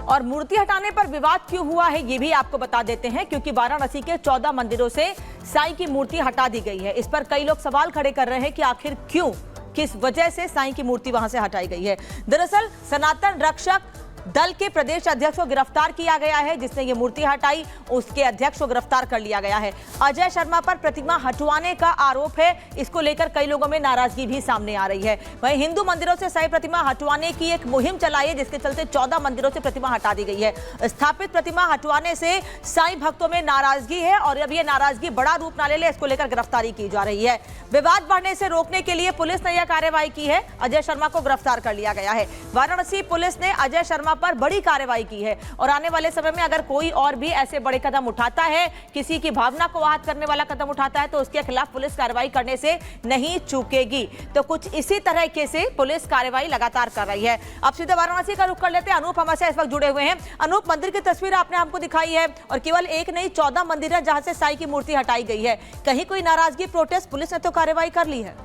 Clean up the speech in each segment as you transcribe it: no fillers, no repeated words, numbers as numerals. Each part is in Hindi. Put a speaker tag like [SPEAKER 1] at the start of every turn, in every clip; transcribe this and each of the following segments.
[SPEAKER 1] और मूर्ति हटाने पर विवाद क्यों हुआ है ये भी आपको बता देते हैं, क्योंकि वाराणसी के 14 मंदिरों से साईं की मूर्ति हटा दी गई है। इस पर कई लोग सवाल खड़े कर रहे हैं कि आखिर क्यों, किस वजह से साईं की मूर्ति वहां से हटाई गई है। दरअसल सनातन रक्षक दल के प्रदेश अध्यक्ष को गिरफ्तार किया गया है, जिसने ये मूर्ति हटाई, उसके अध्यक्ष को गिरफ्तार कर लिया गया है। अजय शर्मा पर प्रतिमा हटवाने का आरोप है, इसको लेकर कई लोगों में नाराजगी भी सामने आ रही है। वहीं हिंदू मंदिरों से साईं प्रतिमा हटवाने की एक मुहिम चलाई है, जिसके चलते 14 मंदिरों से प्रतिमा हटा दी गई है। स्थापित प्रतिमा हटवाने से साईं भक्तों में नाराजगी है और अब ये नाराजगी बड़ा रूप न ले, इसको लेकर गिरफ्तारी की जा रही है। विवाद बढ़ने से रोकने के लिए पुलिस ने यह कार्रवाई की है। अजय शर्मा को गिरफ्तार कर लिया गया है। वाराणसी पुलिस ने अजय शर्मा पर बड़ी कार्रवाई की है और आने वाले समय में अगर कोई और भी ऐसे बड़े कदम उठाता है, किसी की भावना को आहत करने वाला कदम उठाता है, तो उसके खिलाफ पुलिस कार्रवाई करने से नहीं चूकेगी। तो कुछ इसी तरह से पुलिस कार्रवाई लगातार कर रही है। अब सीधे वाराणसी का रुख कर लेते हैं। अनूप हमारे इस वक्त जुड़े हुए हैं। अनूप, मंदिर की तस्वीर आपने हमको दिखाई है और केवल एक नहीं 14 मंदिर है जहां से साईं की मूर्ति हटाई गई है। कहीं कोई नाराजगी, प्रोटेस्ट? पुलिस ने तो कार्रवाई कर ली है।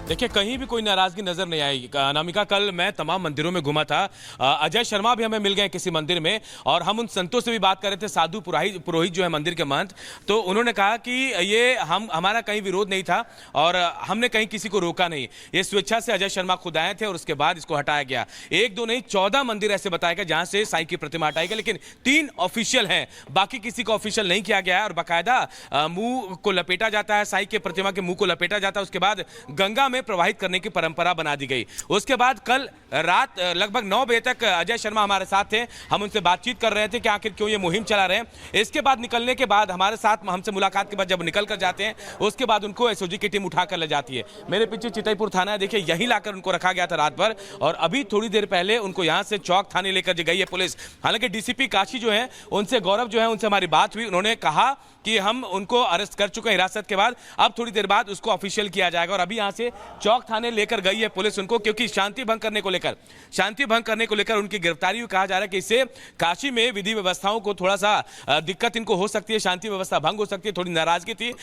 [SPEAKER 2] देखिए, कहीं भी कोई नाराजगी नजर नहीं आई। अनामिका, कल मैं तमाम मंदिरों में घूमा था। अजय शर्मा भी हमें मिल गए किसी मंदिर में और हम उन संतों से भी बात कर रहे थे, साधु पुरोहित जो है मंदिर के महंत। तो उन्होंने कहा कि ये हमारा कहीं विरोध नहीं था और हमने कहीं किसी को रोका नहीं। ये स्वेच्छा से अजय शर्मा खुद आए थे और उसके बाद इसको हटाया गया। एक दो नहीं, 14 मंदिर ऐसे बताए गए जहां से साईं की प्रतिमा हटाई गई, लेकिन 3 ऑफिशियल हैं, बाकी किसी को ऑफिशियल नहीं किया गया है। और बाकायदा मुंह को लपेटा जाता है, साईं के प्रतिमा के मुंह को लपेटा जाता है, उसके बाद गंगा में प्रवाहित करने की परंपरा बना दी गई। उसके बाद कल रात लगभग 9 बजे तक अजय शर्मा हमारे साथ थे। हम उनसे बातचीत कर रहे थे कि आखिर क्यों ये मुहिम चला रहे हैं। इसके बाद निकलने के बाद हमारे साथ, हमसे मुलाकात के बाद जब निकल कर जाते हैं, उसके बाद उनको एसओजी की टीम उठाकर ले जाती है। मेरे पीछे चितईपुर थाना है, देखिए, यहीं लाकर उनको रखा गया था रात भर और अभी थोड़ी देर पहले उनको यहां से चौक थाने लेकर गई है पुलिस। हालांकि डीसीपी काशी जो है, उनसे गौरव जो है, उनसे हमारी बात हुई। उन्होंने कहा कि हम उनको अरेस्ट कर चुके हैं हिरासत के बाद, अब थोड़ी देर बाद उसको ऑफिशियल किया जाएगा। और अभी यहां से चौक थाने लेकर गई है पुलिस उनको, क्योंकि शांति भंग करने को लेकर उनकी गिरफ्तारी हुई। कहा जा रहा है कि इससे काशी में विधि व्यवस्थाओं को थोड़ा सा दिक्कत इनको हो सकती है, शांति व्यवस्था भंग हो सकती है, थोड़ी नाराजगी थी,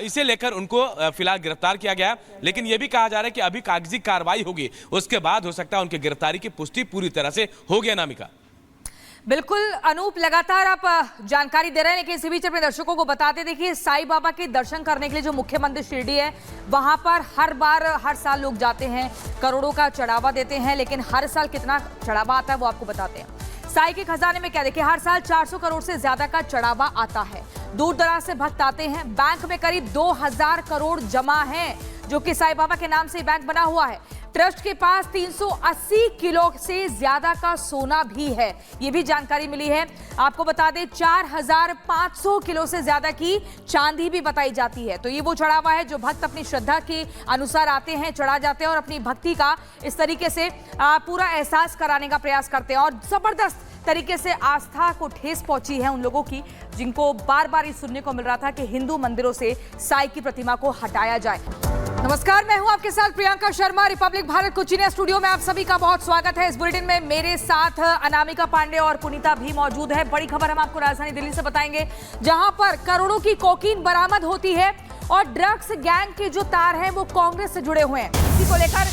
[SPEAKER 2] इसे लेकर उनको फिलहाल गिरफ्तार किया गया। लेकिन यह भी कहा जा रहा है कि अभी कागजी कार्रवाई होगी, उसके बाद हो सकता है उनकी गिरफ्तारी की पुष्टि पूरी तरह से हो गया। नामिका,
[SPEAKER 3] बिल्कुल अनूप, लगातार आप जानकारी दे रहे हैं, लेकिन इसी बीच अपने दर्शकों को बताते, देखिए, साईं बाबा के दर्शन करने के लिए जो मुख्य मंदिर शिरडी है, वहां पर हर साल लोग जाते हैं, करोड़ों का चढ़ावा देते हैं, लेकिन हर साल कितना चढ़ावा आता है वो आपको बताते हैं। साईं के खजाने में क्या, देखिए, हर साल 400 करोड़ से ज्यादा का चढ़ावा आता है। दूर दराज से भक्त आते हैं। बैंक में करीब 2000 करोड़ जमा है, जो कि साईं बाबा के नाम से बैंक बना हुआ है। ट्रस्ट के पास 380 किलो से ज्यादा का सोना भी है, ये भी जानकारी मिली है। आपको बता दें 4500 किलो से ज्यादा की चांदी भी बताई जाती है। तो ये वो चढ़ावा है जो भक्त अपनी श्रद्धा के अनुसार आते हैं, चढ़ा जाते हैं और अपनी भक्ति का इस तरीके से पूरा एहसास कराने का प्रयास करते हैं। और जबरदस्त तरीके से आस्था को ठेस पहुंची है उन लोगों की, जिनको बार बार ये सुनने को मिल रहा था कि हिंदू मंदिरों से साईं की प्रतिमा को हटाया जाए। नमस्कार, मैं हूं आपके साथ प्रियंका शर्मा। रिपब्लिक भारत कोचिन स्टूडियो में आप सभी का बहुत स्वागत है। इस बुलेटिन में मेरे साथ अनामिका पांडे और पुनीता भी मौजूद है। बड़ी खबर हम आपको राजधानी दिल्ली से बताएंगे, जहां पर करोड़ों की कोकीन बरामद होती है और ड्रग्स गैंग के जो तार हैं वो कांग्रेस से जुड़े हुए हैं। इसी को लेकर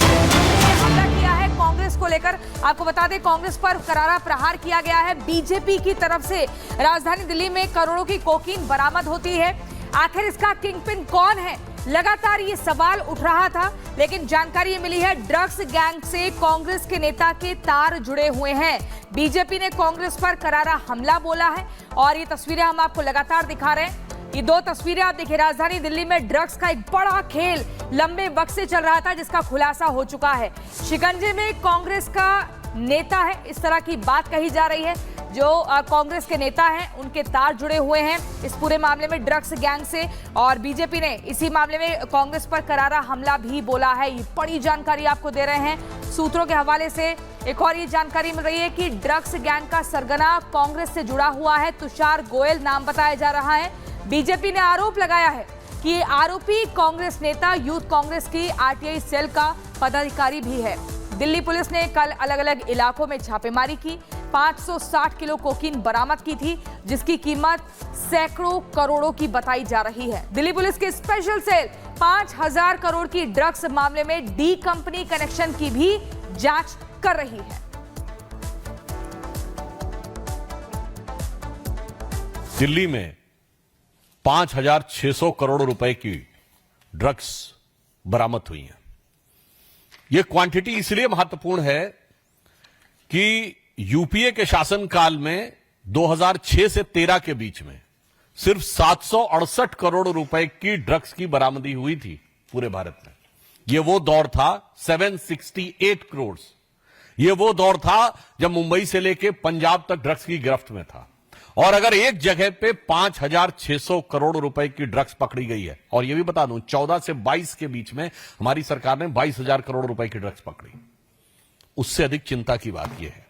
[SPEAKER 3] हमला किया है कांग्रेस को लेकर। आपको बता दें, कांग्रेस पर करारा प्रहार किया गया है। बीजेपी की तरफ से राजधानी दिल्ली में करोड़ों की कोकीन बरामद होती है। आखिर इसका किंगपिन कौन है, लगातार ये सवाल उठ रहा था, लेकिन जानकारी ये मिली है ड्रग्स गैंग से कांग्रेस के नेता के तार जुड़े हुए हैं। बीजेपी ने कांग्रेस पर करारा हमला बोला है और ये तस्वीरें हम आपको लगातार दिखा रहे हैं। ये 2 तस्वीरें आप देखिए, राजधानी दिल्ली में ड्रग्स का एक बड़ा खेल लंबे वक्त से चल रहा था, जिसका खुलासा हो चुका है। शिकंजे में कांग्रेस का नेता है, इस तरह की बात कही जा रही है। जो कांग्रेस के नेता हैं, उनके तार जुड़े हुए हैं इस पूरे मामले में ड्रग्स गैंग से, और बीजेपी ने इसी मामले में कांग्रेस पर करारा हमला भी बोला है। ये बड़ी जानकारी आपको दे रहे हैं सूत्रों के हवाले से। एक और ये जानकारी मिल रही है कि ड्रग्स गैंग का सरगना कांग्रेस से जुड़ा हुआ है, तुषार गोयल नाम बताया जा रहा है। बीजेपी ने आरोप लगाया है कि ये आरोपी कांग्रेस नेता यूथ कांग्रेस की आरटीआई सेल का पदाधिकारी भी है। दिल्ली पुलिस ने कल अलग अलग इलाकों में छापेमारी की, 560 किलो कोकीन बरामद की थी, जिसकी कीमत सैकड़ों करोड़ों की बताई जा रही है। दिल्ली पुलिस की स्पेशल सेल 5000 करोड़ की ड्रग्स मामले में डी कंपनी कनेक्शन की भी जांच कर रही है।
[SPEAKER 4] दिल्ली में 5,600 करोड़ रुपए की ड्रग्स बरामद हुई हैं। यह क्वांटिटी इसलिए महत्वपूर्ण है कि यूपीए के शासनकाल में 2006 से 13 के बीच में सिर्फ 768 करोड़ रुपए की ड्रग्स की बरामदी हुई थी पूरे भारत में। यह वो दौर था 768 करोड़। यह वो दौर था जब मुंबई से लेकर पंजाब तक ड्रग्स की गिरफ्त में था। और अगर एक जगह पे 5,600 करोड़ रुपए की ड्रग्स पकड़ी गई है, और यह भी बता दूं 14 से 22 के बीच में हमारी सरकार ने 22,000 करोड़ रुपए की ड्रग्स पकड़ी, उससे अधिक चिंता की बात यह है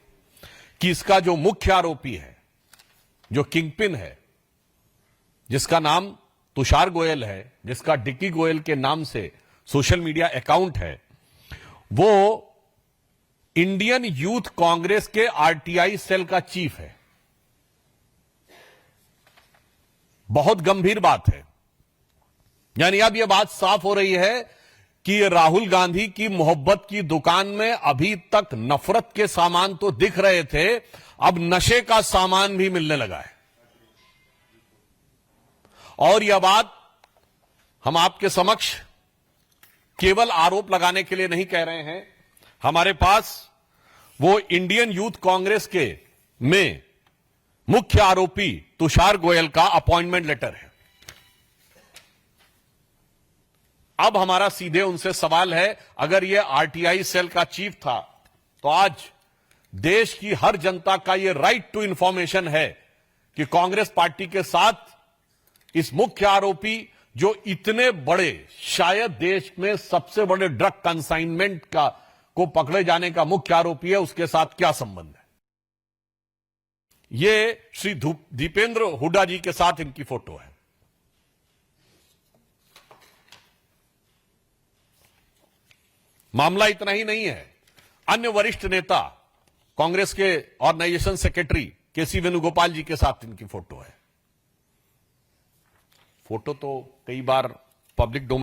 [SPEAKER 4] कि इसका जो मुख्य आरोपी है, जो किंगपिन है, जिसका नाम तुषार गोयल है, जिसका डिक्की गोयल के नाम से सोशल मीडिया अकाउंट है, वो इंडियन यूथ कांग्रेस के आरटीआई सेल का चीफ है। बहुत गंभीर बात है। यानी अब यह बात साफ हो रही है कि राहुल गांधी की मोहब्बत की दुकान में अभी तक नफरत के सामान तो दिख रहे थे, अब नशे का सामान भी मिलने लगा है। और यह बात हम आपके समक्ष केवल आरोप लगाने के लिए नहीं कह रहे हैं। हमारे पास वो इंडियन यूथ कांग्रेस के में मुख्य आरोपी तुषार गोयल का अपॉइंटमेंट लेटर है। अब हमारा सीधे उनसे सवाल है, अगर यह आरटीआई सेल का चीफ था तो आज देश की हर जनता का यह राइट टू इंफॉर्मेशन है कि कांग्रेस पार्टी के साथ इस मुख्य आरोपी, जो इतने बड़े, शायद देश में सबसे बड़े ड्रग कंसाइनमेंट को पकड़े जाने का मुख्य आरोपी है, उसके साथ क्या संबंध है। ये श्री दीपेंद्र हुड्डा जी के साथ इनकी फोटो है। मामला इतना ही नहीं है, अन्य वरिष्ठ नेता, कांग्रेस के ऑर्गेनाइजेशन सेक्रेटरी केसी वेणुगोपाल जी के साथ इनकी फोटो है। फोटो तो कई बार पब्लिक डोमेन